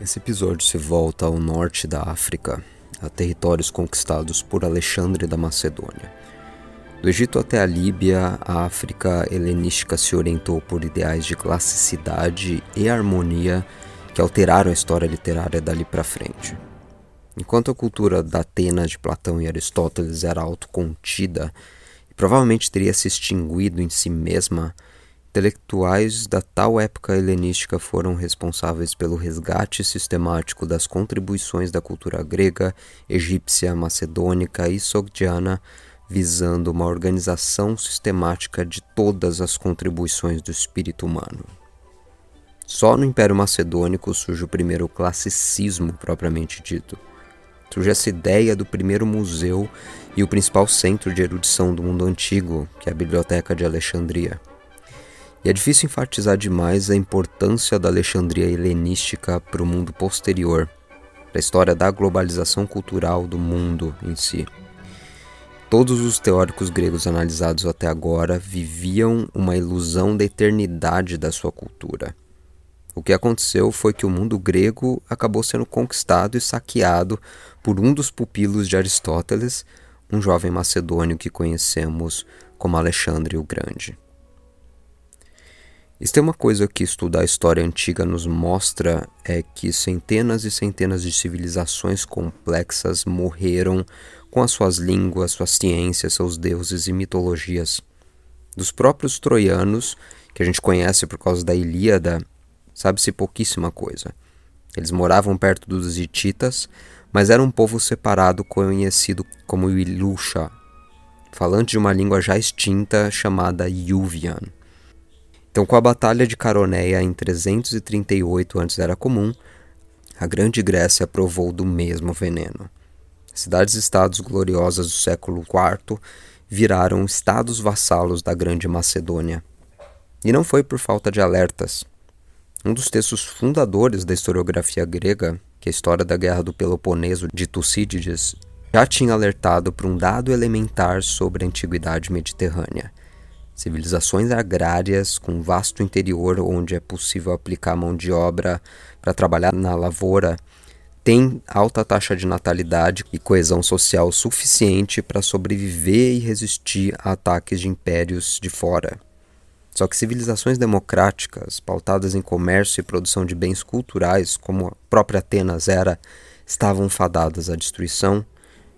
Esse episódio se volta ao norte da África, a territórios conquistados por Alexandre da Macedônia. Do Egito até a Líbia, a África helenística se orientou por ideais de classicidade e harmonia que alteraram a história literária dali para frente. Enquanto a cultura da Atenas de Platão e Aristóteles era autocontida e provavelmente teria se extinguido em si mesma, intelectuais da tal época helenística foram responsáveis pelo resgate sistemático das contribuições da cultura grega, egípcia, macedônica e sogdiana, visando uma organização sistemática de todas as contribuições do espírito humano. Só no Império Macedônico surge o primeiro classicismo propriamente dito. Surge essa ideia do primeiro museu e o principal centro de erudição do mundo antigo, que é a Biblioteca de Alexandria. E é difícil enfatizar demais a importância da Alexandria helenística para o mundo posterior, para a história da globalização cultural do mundo em si. Todos os teóricos gregos analisados até agora viviam uma ilusão da eternidade da sua cultura. O que aconteceu foi que o mundo grego acabou sendo conquistado e saqueado por um dos pupilos de Aristóteles, um jovem macedônio que conhecemos como Alexandre o Grande. E se tem uma coisa que estudar a história antiga nos mostra é que centenas e centenas de civilizações complexas morreram com as suas línguas, suas ciências, seus deuses e mitologias. Dos próprios troianos, que a gente conhece por causa da Ilíada, sabe-se pouquíssima coisa. Eles moravam perto dos hititas, mas era um povo separado conhecido como Ilusha, falante de uma língua já extinta chamada Yuvian. Então, com a Batalha de Caroneia em 338 a.C., a Grande Grécia provou do mesmo veneno. Cidades-estados gloriosas do século IV viraram estados vassalos da Grande Macedônia. E não foi por falta de alertas. Um dos textos fundadores da historiografia grega, que é a História da Guerra do Peloponeso de Tucídides, já tinha alertado para um dado elementar sobre a antiguidade mediterrânea. Civilizações agrárias com vasto interior onde é possível aplicar mão de obra para trabalhar na lavoura têm alta taxa de natalidade e coesão social suficiente para sobreviver e resistir a ataques de impérios de fora. Só que civilizações democráticas, pautadas em comércio e produção de bens culturais, como a própria Atenas era, estavam fadadas à destruição,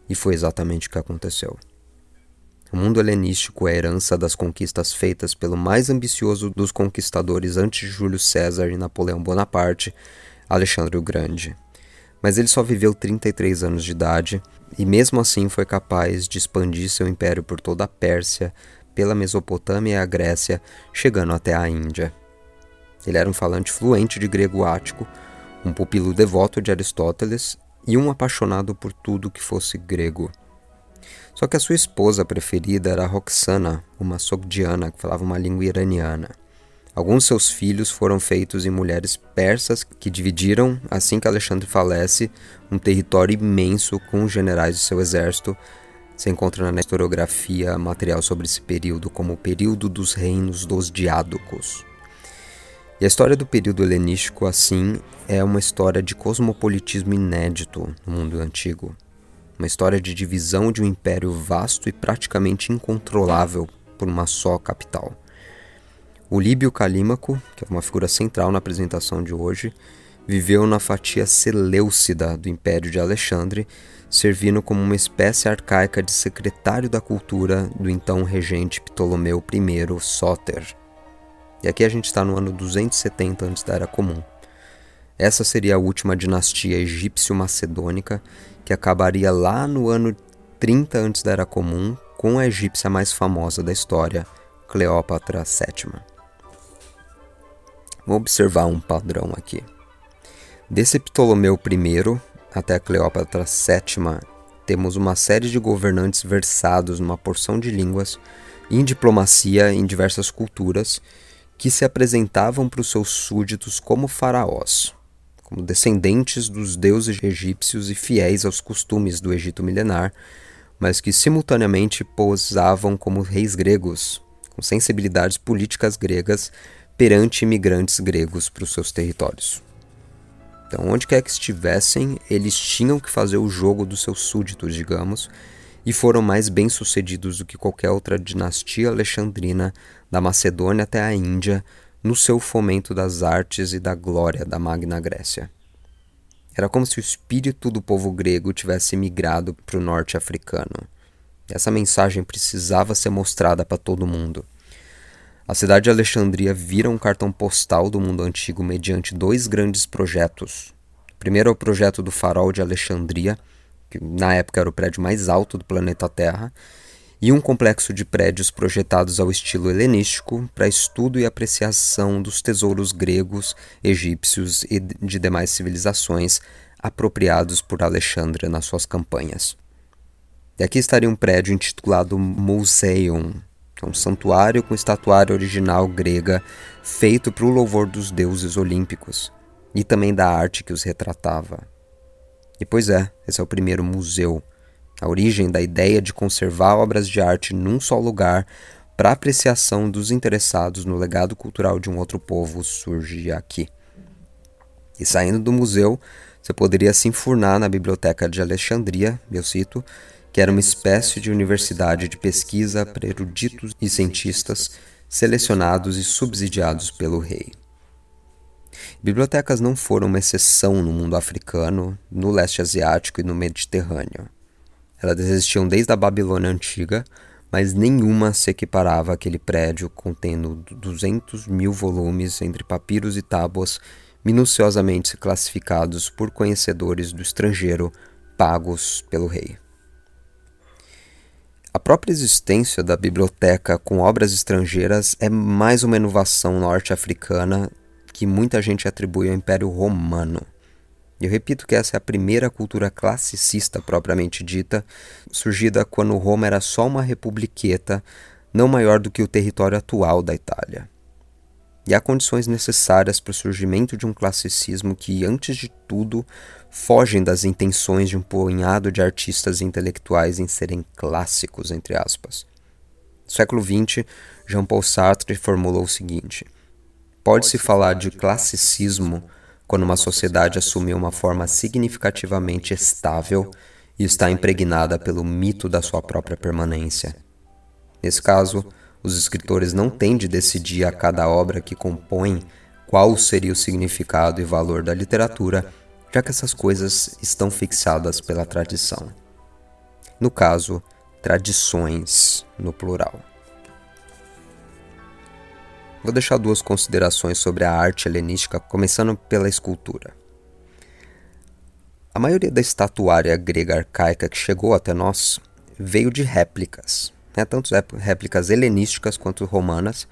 e foi exatamente o que aconteceu. O mundo helenístico é a herança das conquistas feitas pelo mais ambicioso dos conquistadores antes de Júlio César e Napoleão Bonaparte, Alexandre o Grande. Mas ele só viveu 33 anos de idade e mesmo assim foi capaz de expandir seu império por toda a Pérsia, pela Mesopotâmia e a Grécia, chegando até a Índia. Ele era um falante fluente de grego ático, um pupilo devoto de Aristóteles e um apaixonado por tudo que fosse grego. Só que a sua esposa preferida era Roxana, uma sogdiana que falava uma língua iraniana. Alguns de seus filhos foram feitos em mulheres persas que dividiram, assim que Alexandre falece, um território imenso com os generais de seu exército. Se encontra na historiografia material sobre esse período como o período dos reinos dos Diádocos. E a história do período helenístico, assim, é uma história de cosmopolitismo inédito no mundo antigo. Uma história de divisão de um império vasto e praticamente incontrolável por uma só capital. O Líbio Calímaco, que é uma figura central na apresentação de hoje, viveu na fatia seleucida do Império de Alexandre, servindo como uma espécie arcaica de secretário da cultura do então regente Ptolomeu I Sóter. E aqui a gente está no ano 270 antes da Era Comum. Essa seria a última dinastia egípcio-macedônica, que acabaria lá no ano 30 antes da Era Comum, com a egípcia mais famosa da história, Cleópatra VII. Vamos observar um padrão aqui. Desse Ptolomeu I até a Cleópatra VII, temos uma série de governantes versados numa porção de línguas, em diplomacia em diversas culturas, que se apresentavam para os seus súditos como faraós, como descendentes dos deuses egípcios e fiéis aos costumes do Egito milenar, mas que simultaneamente posavam como reis gregos, com sensibilidades políticas gregas perante imigrantes gregos para os seus territórios. Então, onde quer que estivessem, eles tinham que fazer o jogo dos seus súditos, digamos, e foram mais bem-sucedidos do que qualquer outra dinastia alexandrina, da Macedônia até a Índia, no seu fomento das artes e da glória da Magna Grécia. Era como se o espírito do povo grego tivesse migrado para o norte africano. Essa mensagem precisava ser mostrada para todo mundo. A cidade de Alexandria vira um cartão postal do mundo antigo mediante 2 grandes projetos. O primeiro é o projeto do Farol de Alexandria, que na época era o prédio mais alto do planeta Terra, e um complexo de prédios projetados ao estilo helenístico para estudo e apreciação dos tesouros gregos, egípcios e de demais civilizações apropriados por Alexandre nas suas campanhas. E aqui estaria um prédio intitulado Museion, que é um santuário com estatuária original grega feito para o louvor dos deuses olímpicos e também da arte que os retratava. E pois é, esse é o primeiro museu. A origem da ideia de conservar obras de arte num só lugar para apreciação dos interessados no legado cultural de um outro povo surge aqui. E saindo do museu, você poderia se enfurnar na Biblioteca de Alexandria, eu cito, que era uma espécie de universidade de pesquisa para eruditos e cientistas selecionados e subsidiados pelo rei. Bibliotecas não foram uma exceção no mundo africano, no leste asiático e no Mediterrâneo. Elas existiam desde a Babilônia Antiga, mas nenhuma se equiparava àquele prédio contendo 200.000 volumes entre papiros e tábuas minuciosamente classificados por conhecedores do estrangeiro pagos pelo rei. A própria existência da biblioteca com obras estrangeiras é mais uma inovação norte-africana que muita gente atribui ao Império Romano. Eu repito que essa é a primeira cultura classicista propriamente dita, surgida quando Roma era só uma republiqueta, não maior do que o território atual da Itália. E há condições necessárias para o surgimento de um classicismo que, antes de tudo, fogem das intenções de um punhado de artistas e intelectuais em serem clássicos, entre aspas. No século XX, Jean-Paul Sartre formulou o seguinte: pode-se falar de classicismo quando uma sociedade assumiu uma forma significativamente estável e está impregnada pelo mito da sua própria permanência. Nesse caso, os escritores não têm de decidir a cada obra que compõem qual seria o significado e valor da literatura, já que essas coisas estão fixadas pela tradição. No caso, tradições no plural. Vou deixar 2 considerações sobre a arte helenística, começando pela escultura. A maioria da estatuária grega arcaica que chegou até nós veio de réplicas, tanto réplicas helenísticas quanto romanas,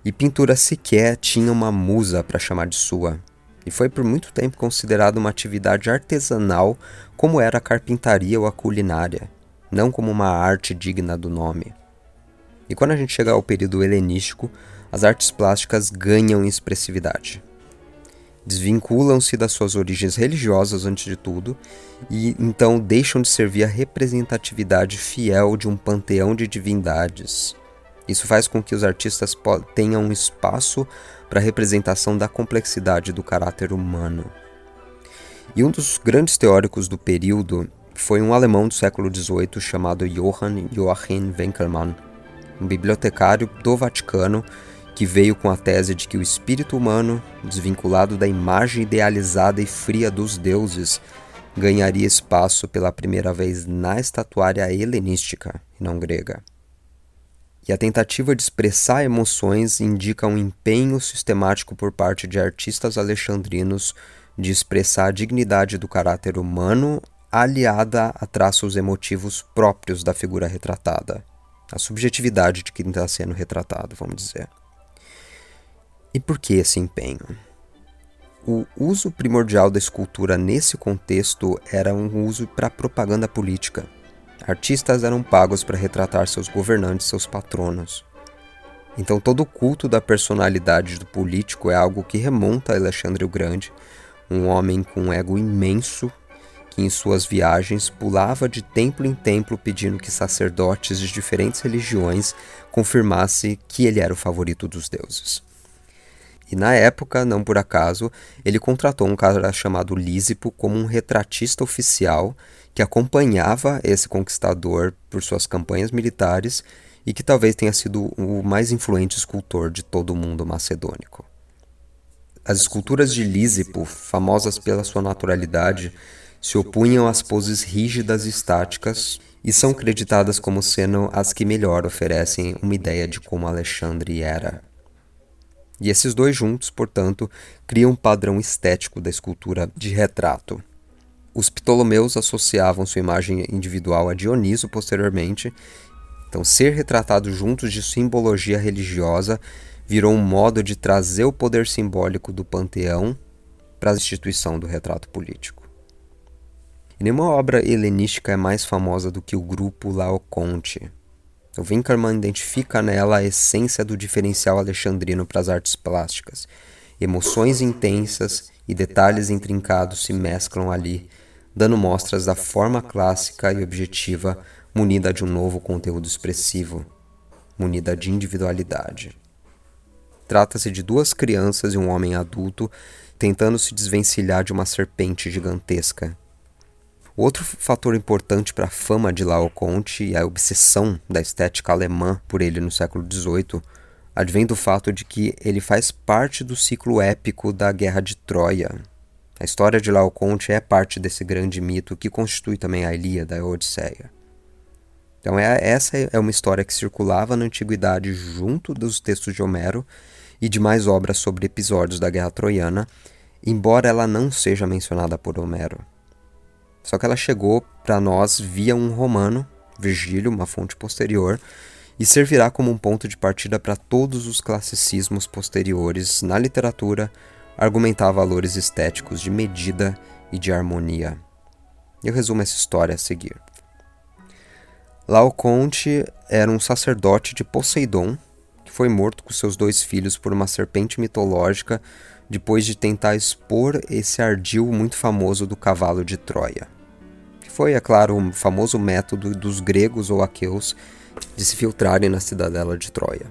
e pintura sequer tinha uma musa para chamar de sua, e foi por muito tempo considerada uma atividade artesanal como era a carpintaria ou a culinária, não como uma arte digna do nome. E quando a gente chega ao período helenístico, as artes plásticas ganham expressividade. Desvinculam-se das suas origens religiosas antes de tudo, e então deixam de servir a representatividade fiel de um panteão de divindades. Isso faz com que os artistas tenham um espaço para a representação da complexidade do caráter humano. E um dos grandes teóricos do período foi um alemão do século XVIII chamado Johann Joachim Winckelmann, um bibliotecário do Vaticano que veio com a tese de que o espírito humano, desvinculado da imagem idealizada e fria dos deuses, ganharia espaço pela primeira vez na estatuária helenística, e não grega. E a tentativa de expressar emoções indica um empenho sistemático por parte de artistas alexandrinos de expressar a dignidade do caráter humano aliada a traços emotivos próprios da figura retratada. A subjetividade de quem está sendo retratado, vamos dizer. E por que esse empenho? O uso primordial da escultura nesse contexto era um uso para propaganda política. Artistas eram pagos para retratar seus governantes, seus patronos. Então todo o culto da personalidade do político é algo que remonta a Alexandre o Grande, um homem com um ego imenso, que em suas viagens pulava de templo em templo pedindo que sacerdotes de diferentes religiões confirmassem que ele era o favorito dos deuses. E na época, não por acaso, ele contratou um cara chamado Lísipo como um retratista oficial que acompanhava esse conquistador por suas campanhas militares e que talvez tenha sido o mais influente escultor de todo o mundo macedônico. As esculturas de Lísipo, famosas pela sua naturalidade, se opunham às poses rígidas e estáticas e são creditadas como sendo as que melhor oferecem uma ideia de como Alexandre era. E esses dois juntos, portanto, criam um padrão estético da escultura de retrato. Os Ptolomeus associavam sua imagem individual a Dioniso posteriormente, então ser retratado juntos de simbologia religiosa virou um modo de trazer o poder simbólico do panteão para a instituição do retrato político. E nenhuma obra helenística é mais famosa do que o grupo Laoconte. O Winckelmann identifica nela a essência do diferencial alexandrino para as artes plásticas. Emoções intensas e detalhes intrincados se mesclam ali, dando mostras da forma clássica e objetiva, munida de um novo conteúdo expressivo, munida de individualidade. Trata-se de duas crianças e um homem adulto tentando se desvencilhar de uma serpente gigantesca. Outro fator importante para a fama de Laoconte e a obsessão da estética alemã por ele no século XVIII advém do fato de que ele faz parte do ciclo épico da Guerra de Troia. A história de Laoconte é parte desse grande mito que constitui também a Ilíada e a Odisseia. Então essa é uma história que circulava na antiguidade junto dos textos de Homero e de mais obras sobre episódios da Guerra Troiana, embora ela não seja mencionada por Homero. Só que ela chegou para nós via um romano, Virgílio, uma fonte posterior, e servirá como um ponto de partida para todos os classicismos posteriores na literatura, argumentar valores estéticos de medida e de harmonia. Eu resumo essa história a seguir. Laoconte era um sacerdote de Poseidon, que foi morto com seus 2 filhos por uma serpente mitológica depois de tentar expor esse ardil muito famoso do cavalo de Troia. Que foi, é claro, o famoso método dos gregos ou aqueus de se filtrarem na cidadela de Troia.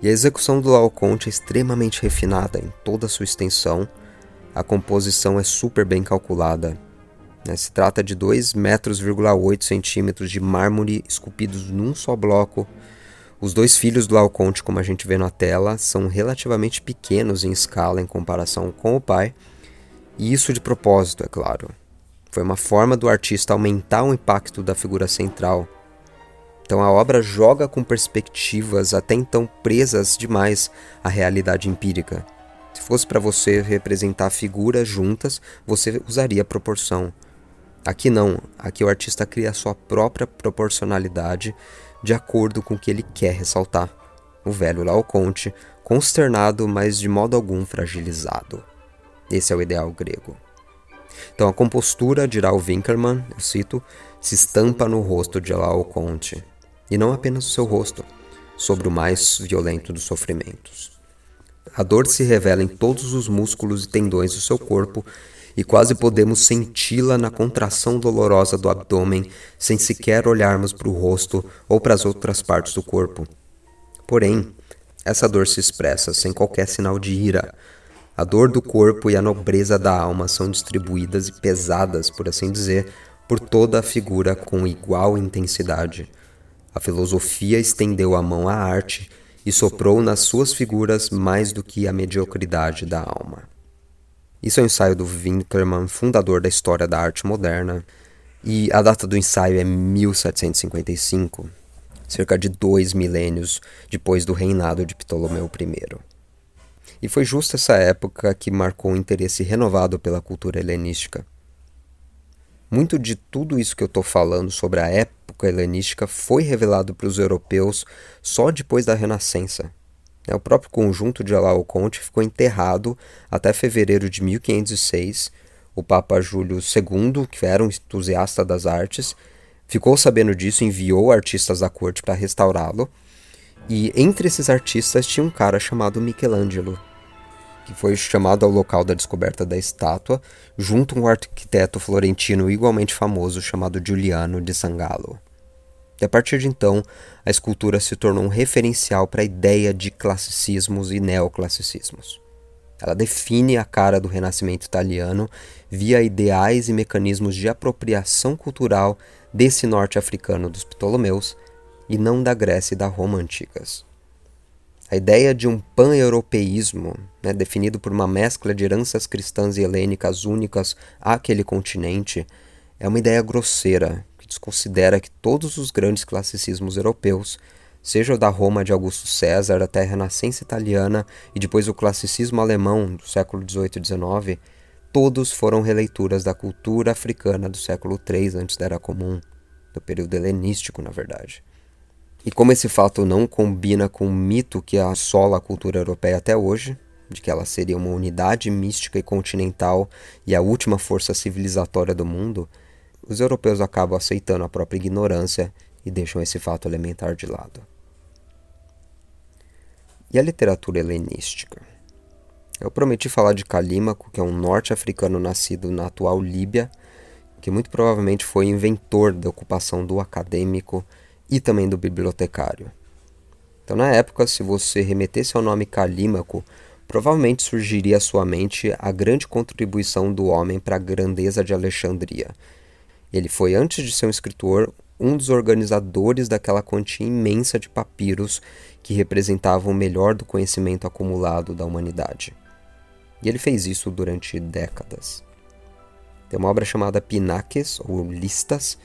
E a execução do Laoconte é extremamente refinada em toda a sua extensão, a composição é super bem calculada. Se trata de 2,8 metros de mármore esculpidos num só bloco. Os 2 filhos do Laoconte, como a gente vê na tela, são relativamente pequenos em escala em comparação com o pai, e isso de propósito, é claro. Foi uma forma do artista aumentar o impacto da figura central. Então a obra joga com perspectivas até então presas demais à realidade empírica. Se fosse para você representar figuras juntas, você usaria proporção. Aqui não, aqui o artista cria a sua própria proporcionalidade de acordo com o que ele quer ressaltar. O velho Laoconte, consternado, mas de modo algum fragilizado. Esse é o ideal grego. Então a compostura, dirá o Winckelmann, eu cito, se estampa no rosto de Laoconte, e não apenas o seu rosto, sobre o mais violento dos sofrimentos. A dor se revela em todos os músculos e tendões do seu corpo, e quase podemos senti-la na contração dolorosa do abdômen, sem sequer olharmos para o rosto ou para as outras partes do corpo. Porém, essa dor se expressa sem qualquer sinal de ira. A dor do corpo e a nobreza da alma são distribuídas e pesadas, por assim dizer, por toda a figura com igual intensidade. A filosofia estendeu a mão à arte e soprou nas suas figuras mais do que a mediocridade da alma. Isso é um ensaio do Winckelmann, fundador da história da arte moderna, e a data do ensaio é 1755, cerca de 2 milênios depois do reinado de Ptolomeu I. E foi justo essa época que marcou um interesse renovado pela cultura helenística. Muito de tudo isso que eu estou falando sobre a época helenística foi revelado para os europeus só depois da Renascença. O próprio conjunto de Laoconte ficou enterrado até fevereiro de 1506. O Papa Júlio II, que era um entusiasta das artes, ficou sabendo disso e enviou artistas da corte para restaurá-lo. E entre esses artistas tinha um cara chamado Michelangelo, que foi chamado ao local da descoberta da estátua, junto com um arquiteto florentino igualmente famoso chamado Giuliano de Sangallo. E a partir de então, a escultura se tornou um referencial para a ideia de classicismos e neoclassicismos. Ela define a cara do Renascimento italiano via ideais e mecanismos de apropriação cultural desse norte-africano dos Ptolomeus e não da Grécia e da Roma antigas. A ideia de um pan-europeísmo, definido por uma mescla de heranças cristãs e helênicas únicas àquele continente, é uma ideia grosseira que desconsidera que todos os grandes classicismos europeus, seja o da Roma de Augusto César até a Renascença italiana e depois o classicismo alemão do século XVIII e XIX, todos foram releituras da cultura africana do século III antes da Era Comum, do período helenístico, na verdade. E como esse fato não combina com o mito que assola a cultura europeia até hoje, de que ela seria uma unidade mística e continental e a última força civilizatória do mundo, os europeus acabam aceitando a própria ignorância e deixam esse fato elementar de lado. E a literatura helenística? Eu prometi falar de Calímaco, que é um norte-africano nascido na atual Líbia, que muito provavelmente foi inventor da ocupação do acadêmico e também do bibliotecário. Então, na época, se você remetesse ao nome Calímaco, provavelmente surgiria à sua mente a grande contribuição do homem para a grandeza de Alexandria. Ele foi, antes de ser um escritor, um dos organizadores daquela quantia imensa de papiros que representavam o melhor do conhecimento acumulado da humanidade. E ele fez isso durante décadas. Tem uma obra chamada Pinaques, ou Listas,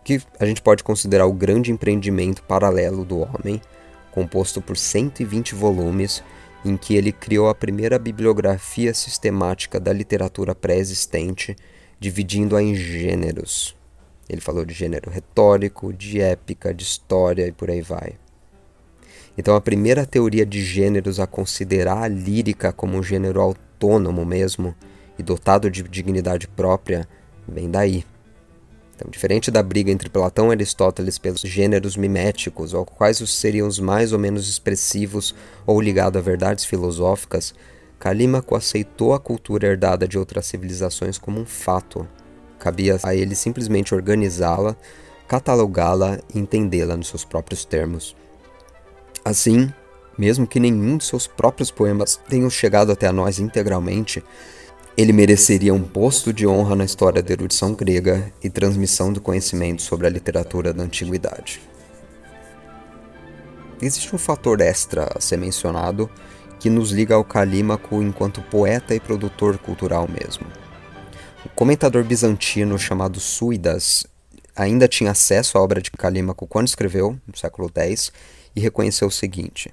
que a gente pode considerar o grande empreendimento paralelo do homem, composto por 120 volumes, em que ele criou a primeira bibliografia sistemática da literatura pré-existente, dividindo-a em gêneros. Ele falou de gênero retórico, de épica, de história e por aí vai. Então a primeira teoria de gêneros a considerar a lírica como um gênero autônomo mesmo, e dotado de dignidade própria, vem daí. Então, diferente da briga entre Platão e Aristóteles pelos gêneros miméticos, ou quais seriam os mais ou menos expressivos ou ligados a verdades filosóficas, Calímaco aceitou a cultura herdada de outras civilizações como um fato. Cabia a ele simplesmente organizá-la, catalogá-la e entendê-la nos seus próprios termos. Assim, mesmo que nenhum de seus próprios poemas tenham chegado até a nós integralmente, ele mereceria um posto de honra na história da erudição grega e transmissão do conhecimento sobre a literatura da antiguidade. Existe um fator extra a ser mencionado que nos liga ao Calímaco enquanto poeta e produtor cultural mesmo. O comentador bizantino chamado Suidas ainda tinha acesso à obra de Calímaco quando escreveu, no século X, e reconheceu o seguinte: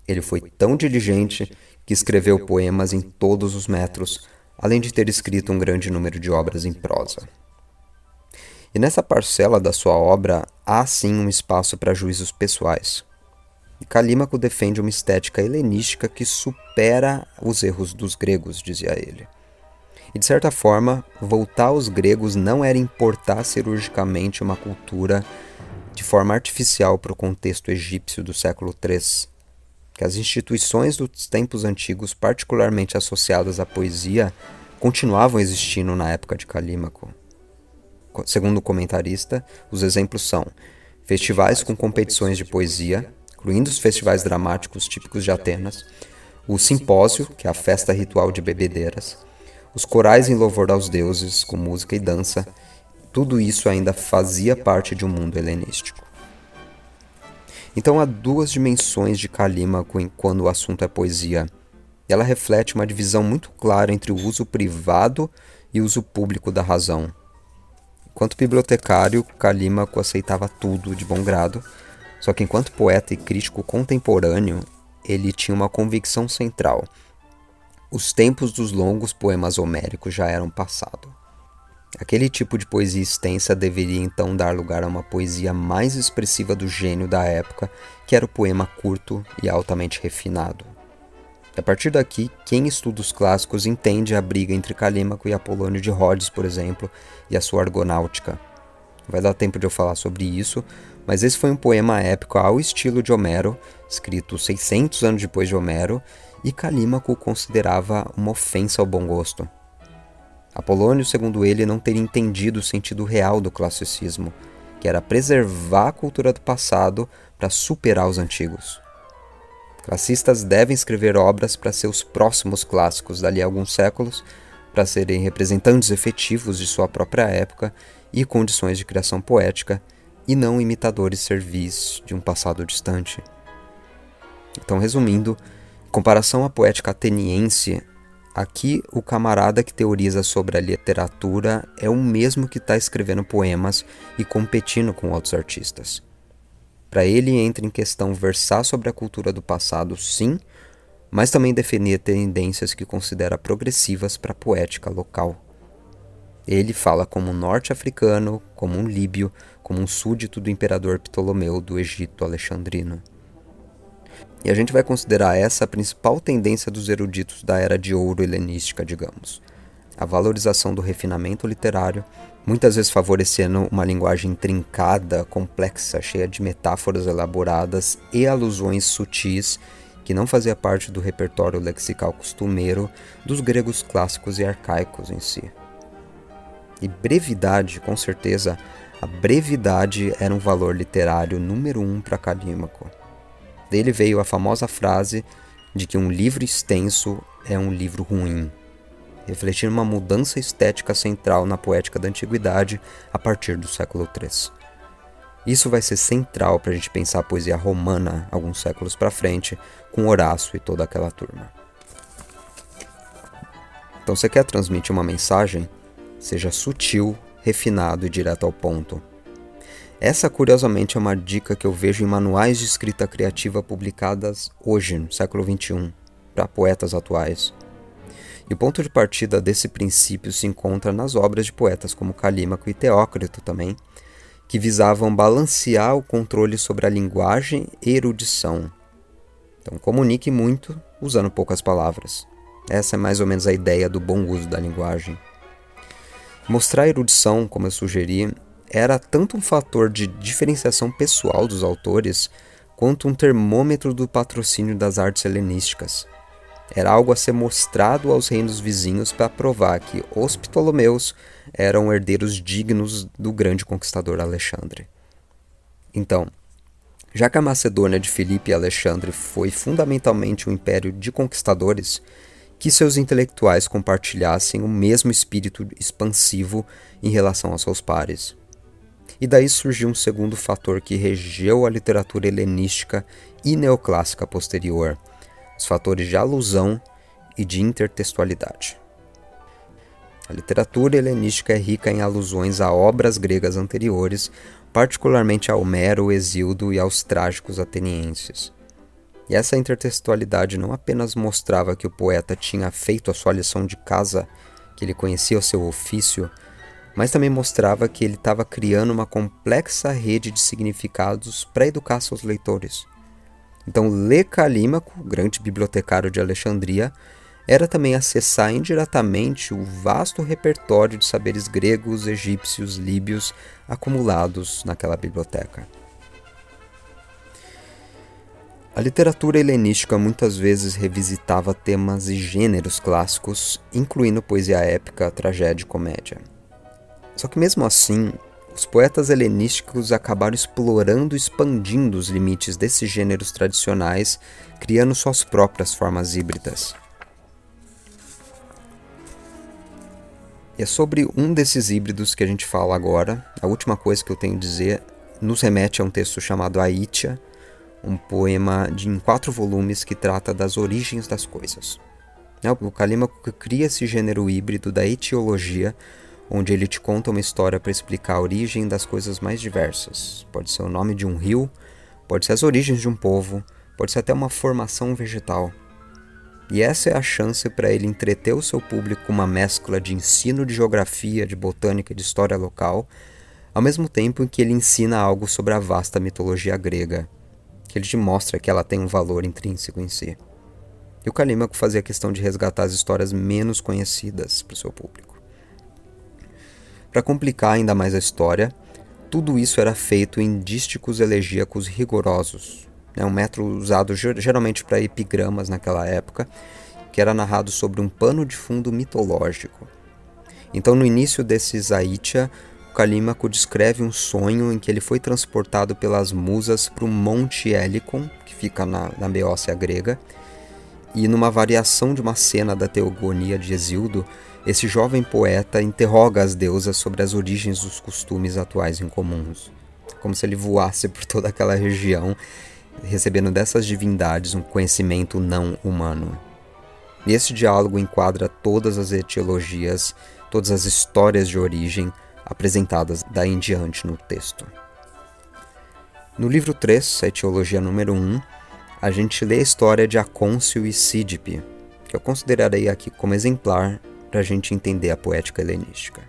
ele foi tão diligente que escreveu poemas em todos os metros, além de ter escrito um grande número de obras em prosa. E nessa parcela da sua obra há sim um espaço para juízos pessoais. E Calímaco defende uma estética helenística que supera os erros dos gregos, dizia ele. E de certa forma, voltar aos gregos não era importar cirurgicamente uma cultura de forma artificial para o contexto egípcio do século III, que as instituições dos tempos antigos, particularmente associadas à poesia, continuavam existindo na época de Calímaco. Segundo o comentarista, os exemplos são festivais com competições de poesia, incluindo os festivais dramáticos típicos de Atenas, o simpósio, que é a festa ritual de bebedeiras, os corais em louvor aos deuses, com música e dança. Tudo isso ainda fazia parte de um mundo helenístico. Então há duas dimensões de Calímaco quando o assunto é poesia. E ela reflete uma divisão muito clara entre o uso privado e o uso público da razão. Enquanto bibliotecário, Calímaco aceitava tudo de bom grado, só que enquanto poeta e crítico contemporâneo, ele tinha uma convicção central. Os tempos dos longos poemas homéricos já eram passado. Aquele tipo de poesia extensa deveria então dar lugar a uma poesia mais expressiva do gênio da época, que era o poema curto e altamente refinado. A partir daqui, quem estuda os clássicos entende a briga entre Calímaco e Apolônio de Rhodes, por exemplo, e a sua argonáutica. Não vai dar tempo de eu falar sobre isso, mas esse foi um poema épico ao estilo de Homero, escrito 600 anos depois de Homero, e Calímaco o considerava uma ofensa ao bom gosto. Apolônio, segundo ele, não teria entendido o sentido real do classicismo, que era preservar a cultura do passado para superar os antigos. Classicistas devem escrever obras para ser os próximos clássicos dali a alguns séculos, para serem representantes efetivos de sua própria época e condições de criação poética, e não imitadores servis de um passado distante. Então, resumindo, em comparação à poética ateniense, aqui o camarada que teoriza sobre a literatura é o mesmo que está escrevendo poemas e competindo com outros artistas. Para ele entra em questão versar sobre a cultura do passado, sim, mas também definir tendências que considera progressivas para a poética local. Ele fala como um norte-africano, como um líbio, como um súdito do imperador Ptolomeu do Egito alexandrino. E a gente vai considerar essa a principal tendência dos eruditos da Era de Ouro helenística, digamos. A valorização do refinamento literário, muitas vezes favorecendo uma linguagem intrincada, complexa, cheia de metáforas elaboradas e alusões sutis, que não fazia parte do repertório lexical costumeiro dos gregos clássicos e arcaicos em si. E brevidade, com certeza, a brevidade era um valor literário número 1 para Calímaco. Dele veio a famosa frase de que um livro extenso é um livro ruim, refletindo uma mudança estética central na poética da antiguidade a partir do século III. Isso vai ser central para a gente pensar a poesia romana alguns séculos para frente, com Horácio e toda aquela turma. Então, você quer transmitir uma mensagem? Seja sutil, refinado e direto ao ponto. Essa, curiosamente, é uma dica que eu vejo em manuais de escrita criativa publicadas hoje, no século XXI, para poetas atuais. E o ponto de partida desse princípio se encontra nas obras de poetas como Calímaco e Teócrito também, que visavam balancear o controle sobre a linguagem e erudição. Então, comunique muito usando poucas palavras. Essa é mais ou menos a ideia do bom uso da linguagem. Mostrar a erudição, como eu sugeri, era tanto um fator de diferenciação pessoal dos autores, quanto um termômetro do patrocínio das artes helenísticas. Era algo a ser mostrado aos reinos vizinhos para provar que os Ptolomeus eram herdeiros dignos do grande conquistador Alexandre. Então, já que a Macedônia de Filipe e Alexandre foi fundamentalmente um império de conquistadores, que seus intelectuais compartilhassem o mesmo espírito expansivo em relação aos seus pares. E daí surgiu um segundo fator que regeu a literatura helenística e neoclássica posterior, os fatores de alusão e de intertextualidade. A literatura helenística é rica em alusões a obras gregas anteriores, particularmente a Homero, Hesíodo e aos trágicos atenienses. E essa intertextualidade não apenas mostrava que o poeta tinha feito a sua lição de casa, que ele conhecia o seu ofício, mas também mostrava que ele estava criando uma complexa rede de significados para educar seus leitores. Então, ler Calímaco, grande bibliotecário de Alexandria, era também acessar indiretamente o vasto repertório de saberes gregos, egípcios, líbios acumulados naquela biblioteca. A literatura helenística muitas vezes revisitava temas e gêneros clássicos, incluindo poesia épica, tragédia e comédia. Só que mesmo assim, os poetas helenísticos acabaram explorando e expandindo os limites desses gêneros tradicionais, criando suas próprias formas híbridas. E é sobre um desses híbridos que a gente fala agora. A última coisa que eu tenho a dizer nos remete a um texto chamado Aitia, um poema em 4 volumes que trata das origens das coisas. O Calímaco cria esse gênero híbrido da etiologia, onde ele te conta uma história para explicar a origem das coisas mais diversas. Pode ser o nome de um rio, pode ser as origens de um povo, pode ser até uma formação vegetal. E essa é a chance para ele entreter o seu público com uma mescla de ensino de geografia, de botânica e de história local, ao mesmo tempo em que ele ensina algo sobre a vasta mitologia grega, que ele te mostra que ela tem um valor intrínseco em si. E o Calímaco fazia questão de resgatar as histórias menos conhecidas para o seu público. Para complicar ainda mais a história, tudo isso era feito em dísticos elegíacos rigorosos, um método usado geralmente para epigramas naquela época, que era narrado sobre um pano de fundo mitológico. Então, no início desses Aitia, Calímaco descreve um sonho em que ele foi transportado pelas musas para o Monte Helicon, que fica na Beócia grega, e numa variação de uma cena da Teogonia de Hesíodo, esse jovem poeta interroga as deusas sobre as origens dos costumes atuais incomuns, como se ele voasse por toda aquela região, recebendo dessas divindades um conhecimento não humano. E esse diálogo enquadra todas as etiologias, todas as histórias de origem apresentadas daí em diante no texto. No livro 3, a etiologia número 1, a gente lê a história de Acôncio e Sídipe, que eu considerarei aqui como exemplar para a gente entender a poética helenística.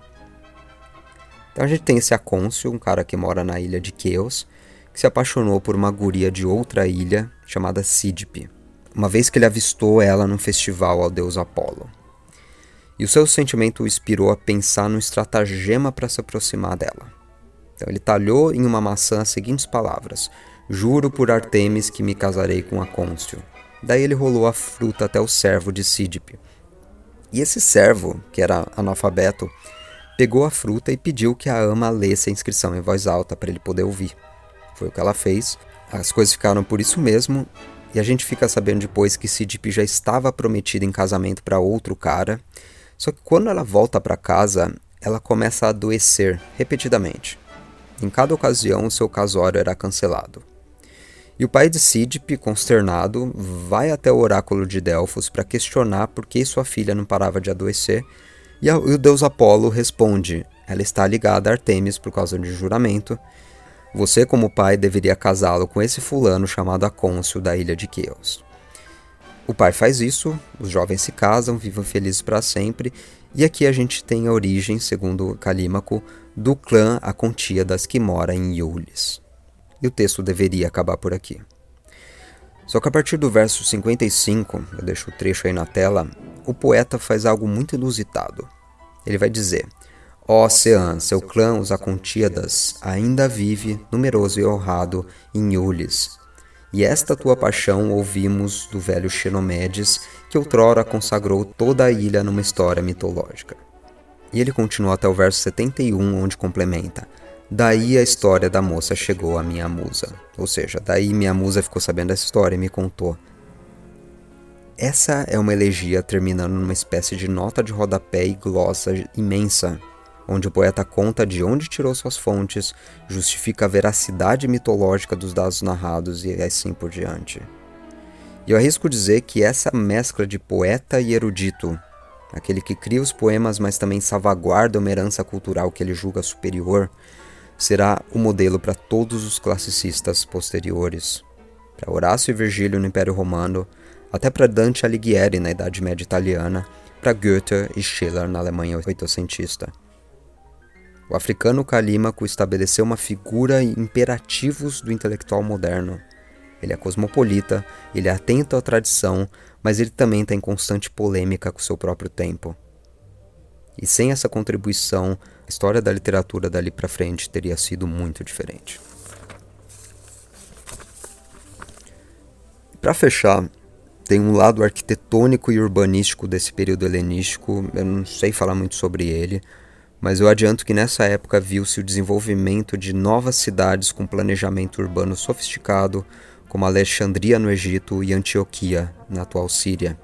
Então a gente tem esse Acôncio, um cara que mora na ilha de Queos, que se apaixonou por uma guria de outra ilha chamada Sídipe, uma vez que ele avistou ela num festival ao deus Apolo. E o seu sentimento o inspirou a pensar num estratagema para se aproximar dela. Então ele talhou em uma maçã as seguintes palavras: "Juro por Artemis que me casarei com Acôncio." Daí ele rolou a fruta até o servo de Sídipe. E esse servo, que era analfabeto, pegou a fruta e pediu que a ama lesse a inscrição em voz alta para ele poder ouvir. Foi o que ela fez. As coisas ficaram por isso mesmo, e a gente fica sabendo depois que Sídipe já estava prometida em casamento para outro cara. Só que quando ela volta para casa, ela começa a adoecer repetidamente. Em cada ocasião, o seu casório era cancelado. E o pai de Sídipe, consternado, vai até o oráculo de Delfos para questionar por que sua filha não parava de adoecer, e o deus Apolo responde: ela está ligada a Artemis por causa de juramento. Você, como pai, deveria casá-lo com esse fulano chamado Acôncio da ilha de Queos. O pai faz isso, os jovens se casam, vivem felizes para sempre, e aqui a gente tem a origem, segundo Calímaco, do clã Acontíadas que mora em Iulis. E o texto deveria acabar por aqui. Só que a partir do verso 55, eu deixo o trecho aí na tela, o poeta faz algo muito inusitado. Ele vai dizer: "Ó Ocean, seu clã, os Acontíadas, ainda vive, numeroso e honrado, em Iulis. E esta tua paixão ouvimos do velho Xenomedes, que outrora consagrou toda a ilha numa história mitológica." E ele continua até o verso 71, onde complementa: "Daí a história da moça chegou à minha musa." Ou seja, daí minha musa ficou sabendo dessa história e me contou. Essa é uma elegia terminando numa espécie de nota de rodapé e glossa imensa, onde o poeta conta de onde tirou suas fontes, justifica a veracidade mitológica dos dados narrados e assim por diante. E eu arrisco dizer que essa mescla de poeta e erudito, aquele que cria os poemas mas também salvaguarda uma herança cultural que ele julga superior, será o modelo para todos os classicistas posteriores, para Horácio e Virgílio no Império Romano, até para Dante Alighieri na Idade Média italiana, para Goethe e Schiller na Alemanha oitocentista. O africano Calímaco estabeleceu uma figura e imperativos do intelectual moderno. Ele é cosmopolita, ele é atento à tradição, mas ele também está em constante polêmica com o seu próprio tempo. E sem essa contribuição, a história da literatura dali para frente teria sido muito diferente. Para fechar, tem um lado arquitetônico e urbanístico desse período helenístico, eu não sei falar muito sobre ele, mas eu adianto que nessa época viu-se o desenvolvimento de novas cidades com planejamento urbano sofisticado, como Alexandria no Egito e Antioquia, na atual Síria.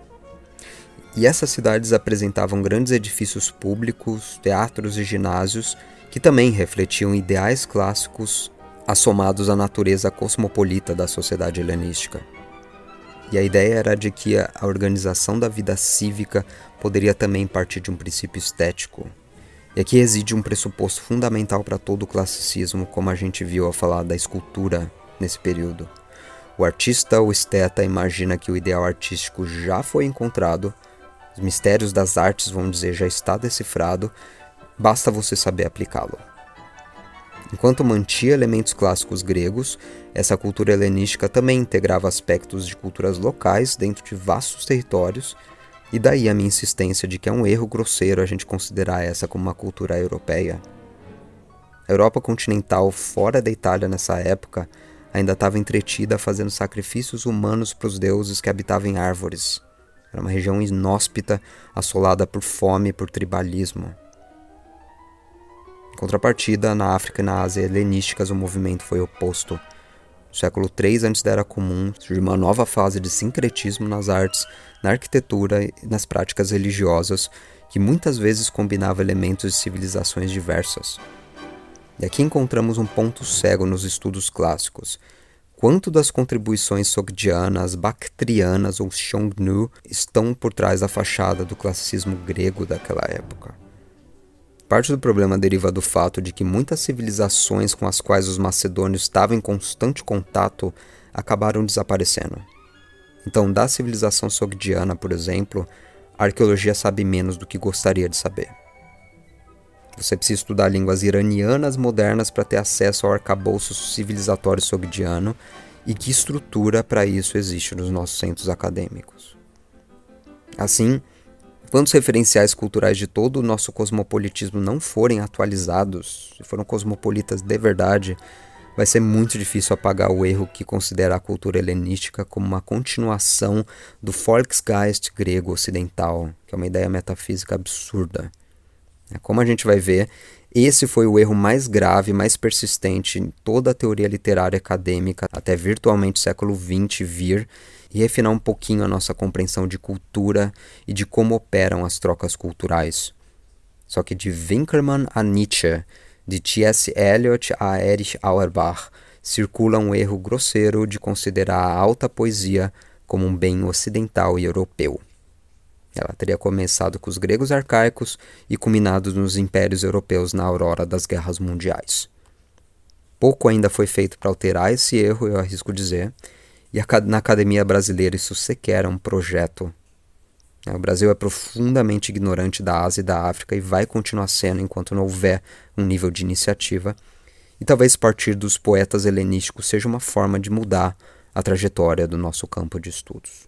E essas cidades apresentavam grandes edifícios públicos, teatros e ginásios, que também refletiam ideais clássicos assomados à natureza cosmopolita da sociedade helenística. E a ideia era de que a organização da vida cívica poderia também partir de um princípio estético. E aqui reside um pressuposto fundamental para todo o classicismo, como a gente viu ao falar da escultura nesse período. O artista ou esteta imagina que o ideal artístico já foi encontrado, os mistérios das artes, vamos dizer, já está decifrado, basta você saber aplicá-lo. Enquanto mantinha elementos clássicos gregos, essa cultura helenística também integrava aspectos de culturas locais dentro de vastos territórios, e daí a minha insistência de que é um erro grosseiro a gente considerar essa como uma cultura europeia. A Europa continental, fora da Itália nessa época, ainda estava entretida fazendo sacrifícios humanos para os deuses que habitavam em árvores. Era uma região inóspita, assolada por fome e por tribalismo. Em contrapartida, na África e na Ásia helenísticas o movimento foi oposto. No século III antes da Era Comum, surgiu uma nova fase de sincretismo nas artes, na arquitetura e nas práticas religiosas, que muitas vezes combinava elementos de civilizações diversas. E aqui encontramos um ponto cego nos estudos clássicos. Quanto das contribuições sogdianas, bactrianas ou Xiongnu estão por trás da fachada do classicismo grego daquela época? Parte do problema deriva do fato de que muitas civilizações com as quais os macedônios estavam em constante contato acabaram desaparecendo. Então, da civilização sogdiana, por exemplo, a arqueologia sabe menos do que gostaria de saber. Você precisa estudar línguas iranianas modernas para ter acesso ao arcabouço civilizatório sogdiano, e que estrutura para isso existe nos nossos centros acadêmicos. Assim, quando os referenciais culturais de todo o nosso cosmopolitismo não forem atualizados, se foram cosmopolitas de verdade, vai ser muito difícil apagar o erro que considera a cultura helenística como uma continuação do Volksgeist grego ocidental, que é uma ideia metafísica absurda. Como a gente vai ver, esse foi o erro mais grave, mais persistente em toda a teoria literária acadêmica até virtualmente século XX vir, e refinar um pouquinho a nossa compreensão de cultura e de como operam as trocas culturais. Só que de Winckelmann a Nietzsche, de T.S. Eliot a Erich Auerbach, circula um erro grosseiro de considerar a alta poesia como um bem ocidental e europeu. Ela teria começado com os gregos arcaicos e culminado nos impérios europeus na aurora das guerras mundiais. Pouco ainda foi feito para alterar esse erro, eu arrisco dizer, e na academia brasileira isso sequer é um projeto. O Brasil é profundamente ignorante da Ásia e da África e vai continuar sendo enquanto não houver um nível de iniciativa, e talvez partir dos poetas helenísticos seja uma forma de mudar a trajetória do nosso campo de estudos.